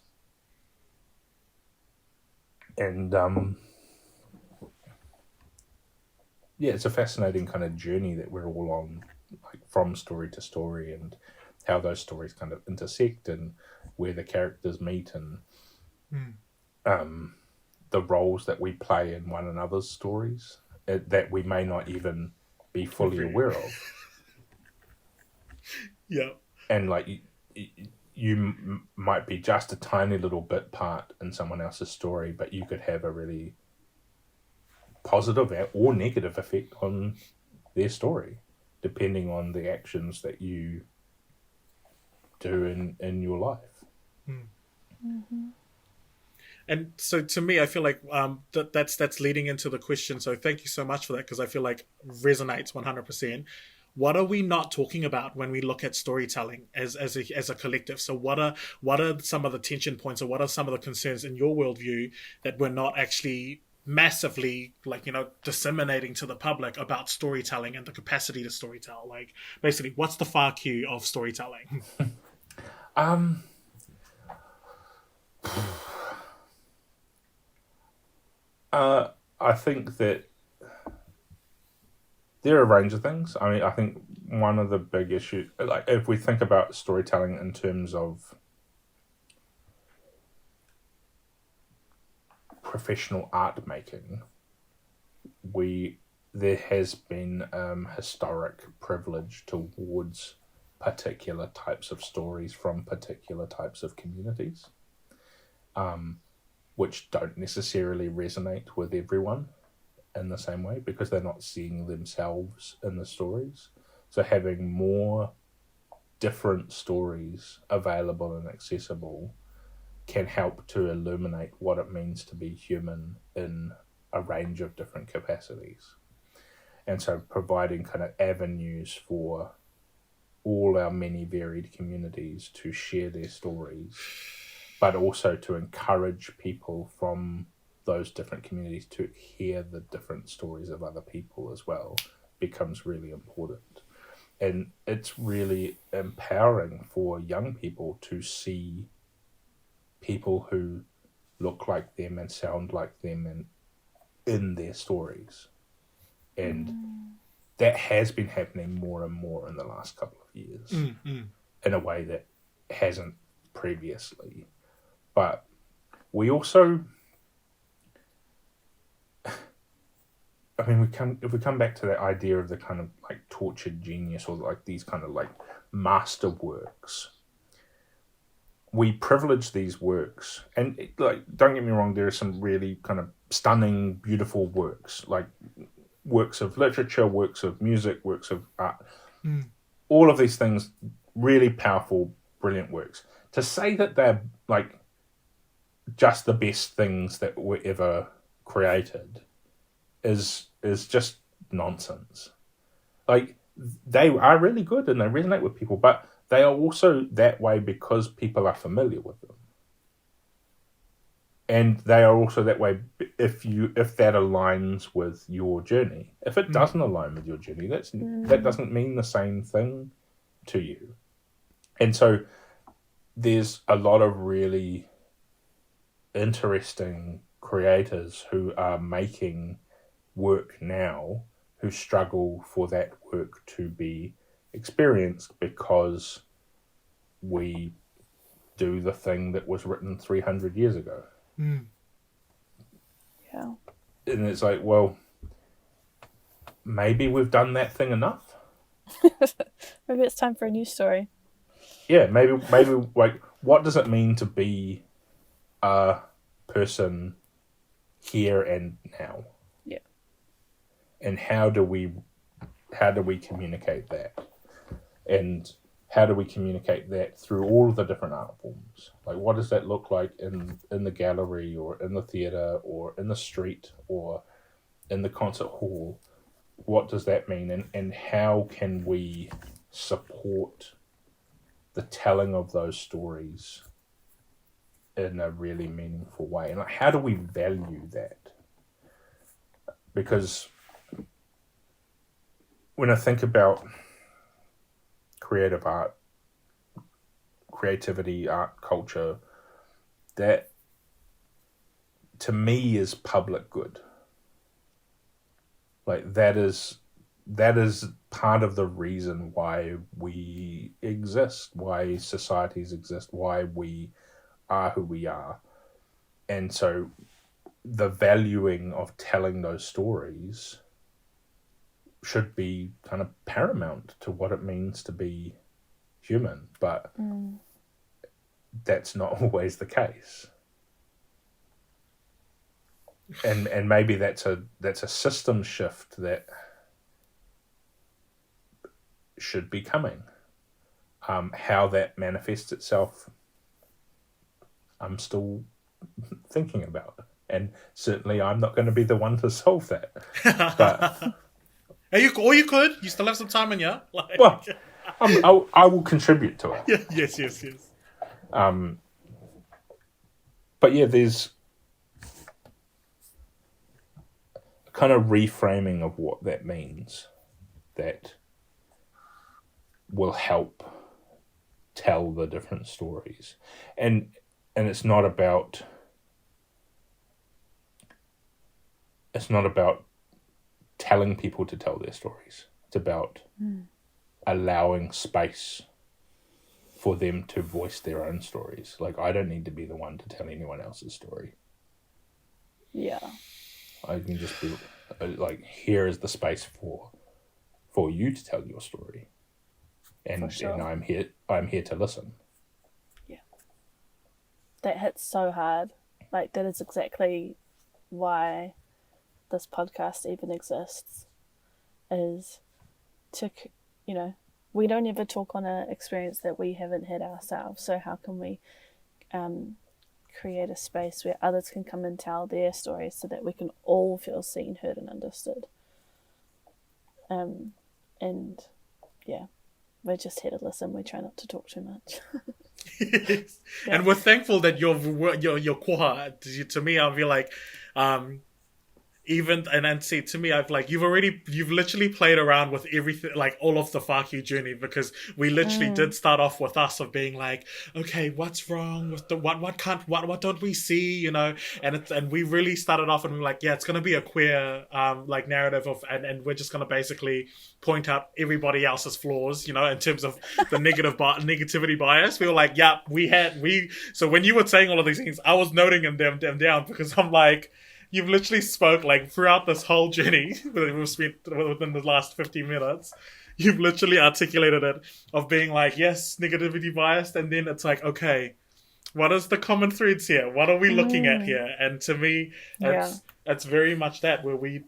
and it's a fascinating kind of journey that we're all on, like from story to story, and how those stories kind of intersect, and where the characters meet, and the roles that we play in one another's stories that we may not even be fully aware of. Yeah. And like you might be just a tiny little bit part in someone else's story, but you could have a really positive or negative effect on their story, depending on the actions that you do in your life. Mm-hmm. And so to me, I feel like that's leading into the question. So thank you so much for that, because I feel like resonates 100%. What are we not talking about when we look at storytelling as a collective? So what are some of the tension points, or what are some of the concerns in your worldview that we're not actually massively disseminating to the public about storytelling and the capacity to storytell? Like, basically, what's the far Q of storytelling? I think that there are a range of things. I mean, I think one of the big issues, like if we think about storytelling in terms of professional art making, there has been historic privilege towards particular types of stories from particular types of communities, which don't necessarily resonate with everyone in the same way, because they're not seeing themselves in the stories. So having more different stories available and accessible can help to illuminate what it means to be human in a range of different capacities. And so providing kind of avenues for all our many varied communities to share their stories, but also to encourage people from those different communities to hear the different stories of other people as well, becomes really important. And it's really empowering for young people to see people who look like them and sound like them and in their stories. And that has been happening more and more in the last couple of years in a way that hasn't previously. But we also I mean, if we come back to that idea of the kind of like tortured genius, or like these kind of like master works, we privilege these works, and like, don't get me wrong, there are some really kind of stunning, beautiful works, like works of literature, works of music, works of art, all of these things, really powerful, brilliant works. To say that they're like just the best things that were ever created is just nonsense. Like, they are really good and they resonate with people, but they are also that way because people are familiar with them. And they are also that way if that aligns with your journey. If it doesn't align with your journey, that doesn't mean the same thing to you. And so there's a lot of really interesting creators who are making work now who struggle for that work to be experienced because we do the thing that was written 300 years ago. Yeah. And it's like, well, maybe we've done that thing enough. Maybe it's time for a new story. Yeah, maybe like, what does it mean to be a person here and now? Yeah. And how do we communicate that? And how do we communicate that through all of the different art forms? Like, what does that look like in the gallery, or in the theatre, or in the street, or in the concert hall? What does that mean? And how can we support the telling of those stories in a really meaningful way? And like, how do we value that? Because when I think about creative art, creativity, art, culture, that to me is public good. Like, that is part of the reason why we exist, why societies exist, why we are who we are. And so the valuing of telling those stories should be kind of paramount to what it means to be human, but that's not always the case. And maybe that's a system shift that should be coming. How that manifests itself, I'm still thinking about, and certainly I'm not going to be the one to solve that. But you could. You still have some time in you. Like... Well, I will contribute to it. Yeah, yes. But yeah, there's a kind of reframing of what that means that will help tell the different stories. And it's not about telling people to tell their stories. It's about allowing space for them to voice their own stories. Like, I don't need to be the one to tell anyone else's story. Yeah. I can just be like, here is the space for you to tell your story. And For sure. and I'm here to listen. Yeah. That hits so hard. Like, that is exactly why this podcast even exists, is to, we don't ever talk on an experience that we haven't had ourselves. So how can we create a space where others can come and tell their stories so that we can all feel seen, heard, and understood? And yeah, we're just here to listen. We try not to talk too much. Yes. Yeah. And we're thankful that your koha, to me, I'll be like, even, and then see, to me, you've literally played around with everything, like all of the Whākī journey, because we literally did start off with us of being like, okay, what's wrong with what don't we see, and we really started off and we were like, yeah, it's going to be a queer, like narrative of, and we're just going to basically point out everybody else's flaws, in terms of the negativity bias. We were like, yeah, so when you were saying all of these things, I was noting them down because I'm like, you've literally spoke like throughout this whole journey that we've spent within the last 15 minutes. You've literally articulated it of being like, yes, negativity biased, and then it's like, okay, what is the common threads here? What are we looking at here? And to me, it's very much that where we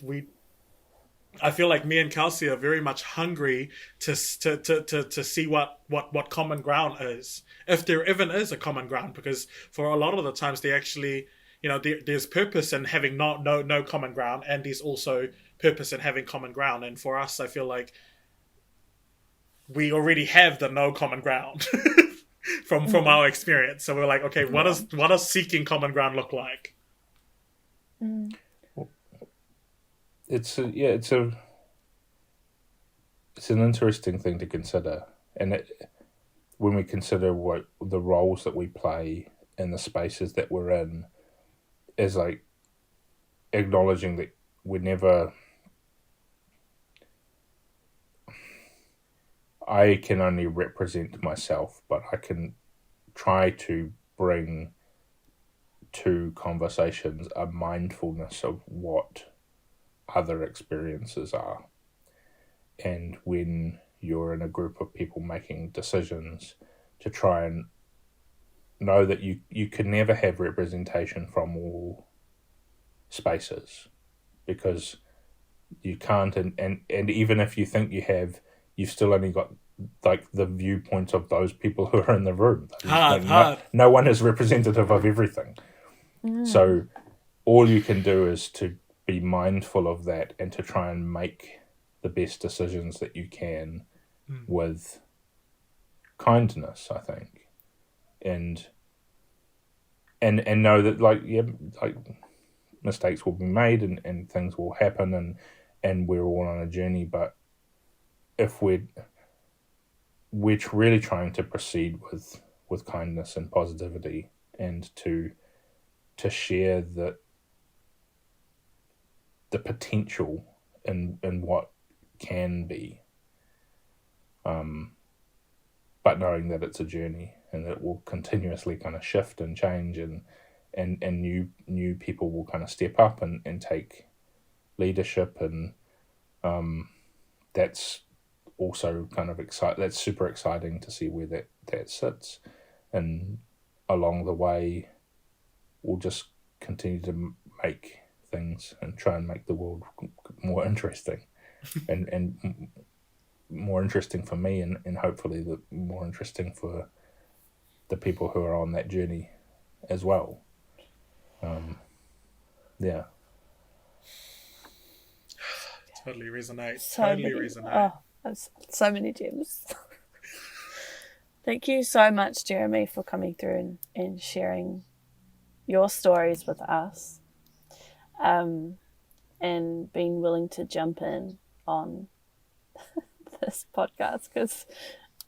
I feel like me and Kelsey are very much hungry to see what common ground is, if there even is a common ground, because for a lot of the times they actually, there's purpose in having no common ground, and there's also purpose in having common ground. And for us, I feel like we already have the no common ground from our experience. So we're like, okay, what does seeking common ground look like? It's an interesting thing to consider, and when we consider what the roles that we play in the spaces that we're in, is like acknowledging that we're never. I can only represent myself, but I can try to bring to conversations a mindfulness of what other experiences are. And when you're in a group of people making decisions, to try and know that you can never have representation from all spaces, because you can't, and even if you think you have, you've still only got like the viewpoints of those people who are in the room. Hard. No one is representative of everything. So all you can do is to be mindful of that and to try and make the best decisions that you can with kindness, I think. And know that like mistakes will be made and things will happen and we're all on a journey, but if we're really trying to proceed with kindness and positivity, and to share the potential in what can be, but knowing that it's a journey and that it will continuously kind of shift and change, and new people will kind of step up and take leadership, and that's also kind of that's super exciting to see where that sits, and along the way we'll just continue to make things and try and make the world more interesting and more interesting for me, and hopefully more interesting for the people who are on that journey as well. Totally resonate. So many gems. Thank you so much, Jeremy, for coming through and sharing your stories with us, and being willing to jump in on this podcast, because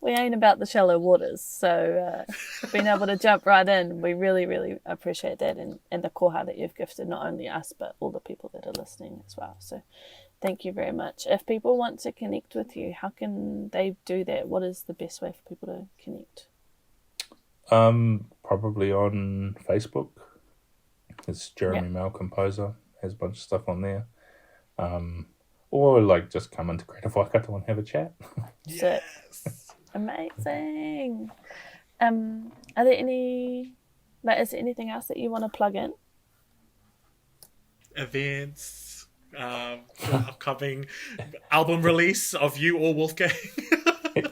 we ain't about the shallow waters. So being able to jump right in, we really, really appreciate that, and the koha that you've gifted not only us, but all the people that are listening as well. So thank you very much. If people want to connect with you, how can they do that? What is the best way for people to connect? Probably on Facebook. It's Jeremy Mayall Composer. Has a bunch of stuff on there. Or like just come into Creative Waikato and have a chat. Yes. Amazing. Are there is there anything else that you want to plug in? Events, upcoming album release of you or Wolfgang.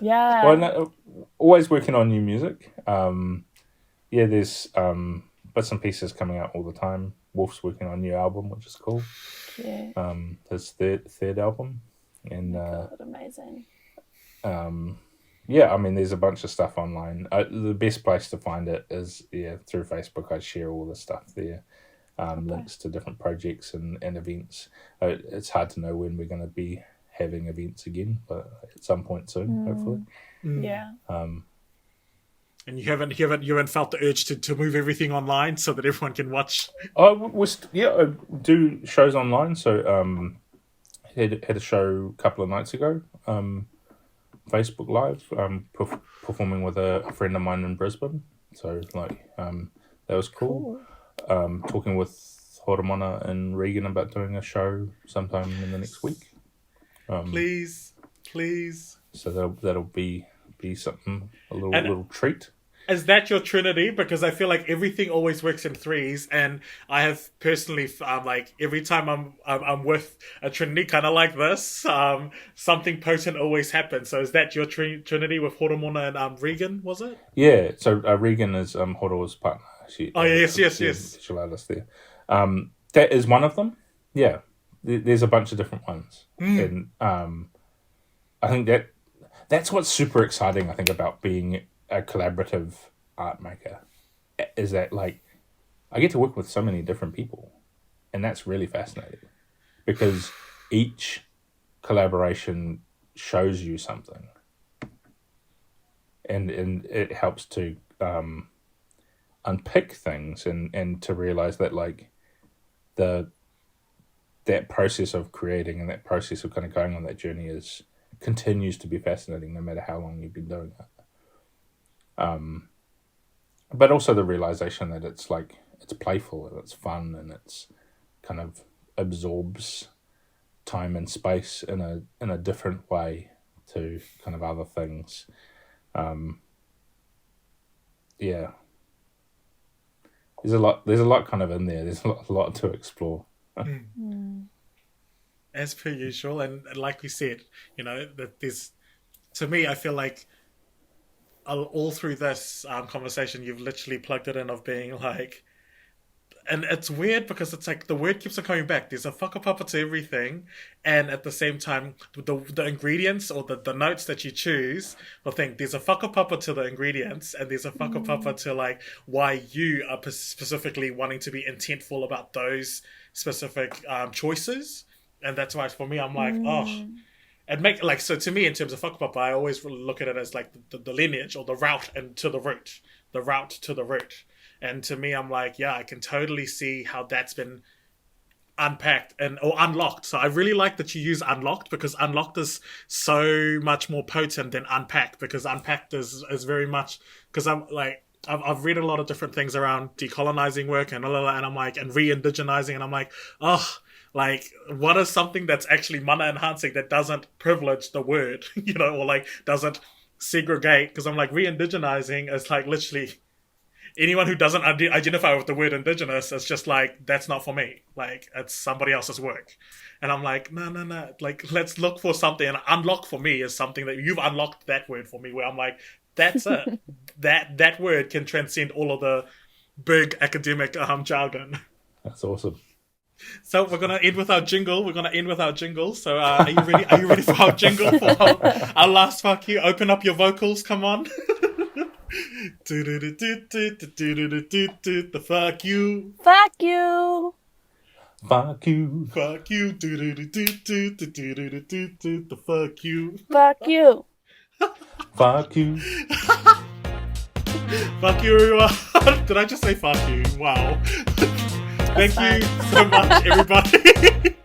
Yeah. Well, no, always working on new music. There's bits and pieces coming out all the time. Wolf's working on a new album, which is cool. Yeah. His third album, and amazing. there's a bunch of stuff online. The best place to find it is through Facebook. I share all the stuff there. Links to different projects and events. It's hard to know when we're going to be having events again, but at some point soon, hopefully. Yeah. And you haven't felt the urge to move everything online so that everyone can watch. I do shows online. So had a show a couple of nights ago. Facebook Live. Performing with a friend of mine in Brisbane. So that was cool. Talking with Horomona and Regan about doing a show sometime in the next week. Please. So that'll be something, a little treat. Is that your trinity? Because I feel like everything always works in threes, and I have personally, like every time I'm with a trinity, kind of like this, something potent always happens. So is that your trinity with Horomona and Regan? Was it? Yeah. So Regan is Horo's partner. Yes. Visual artist there. That is one of them. Yeah. There's a bunch of different ones, and I think that's what's super exciting. I think about being a collaborative art maker is that, like, I get to work with so many different people, and that's really fascinating because each collaboration shows you something, and it helps to unpick things and to realize that, like, that process of creating and that process of kind of going on that journey continues to be fascinating no matter how long you've been doing it. But also the realization that it's playful and it's fun and it's kind of absorbs time and space in a different way to kind of other things. Yeah. There's a lot kind of in there. There's a lot to explore. As per usual, and like we said, that there's, to me, I feel like all through this conversation, you've literally plugged it in of being like, and it's weird because it's like the word keeps on coming back. There's a whakapapa to everything, and at the same time, the ingredients or the notes that you choose, I think there's a whakapapa to the ingredients, and there's a whakapapa to like why you are specifically wanting to be intentful about those specific choices, and that's why for me, I'm like, and make like, so to me, in terms of whakapapa, I always look at it as like the lineage or the route and to the root, and to me, I'm like, yeah, I can totally see how that's been unpacked or unlocked. So I really like that you use unlocked, because unlocked is so much more potent than unpacked, because unpacked is very much, because I'm like, I've read a lot of different things around decolonizing work and I'm like, and re-indigenizing, and I'm like, like, what is something that's actually mana enhancing that doesn't privilege the word, or like doesn't segregate? Because I'm like, re-indigenizing is like literally anyone who doesn't identify with the word indigenous is just like, that's not for me. Like, it's somebody else's work. And I'm like, no. Like, let's look for something. And unlock for me is something that you've unlocked that word for me, where I'm like, that's it. that word can transcend all of the big academic jargon. That's awesome. So we're gonna end with our jingle. So are you ready? Are you ready for our jingle for our last fuck you? Open up your vocals. Come on. The fuck you. Fuck you. Fuck you. Fuck you. The fuck you. Fuck you. Fuck you. Fuck you, everyone. Did I just say fuck you? Wow. Thank you so much, everybody.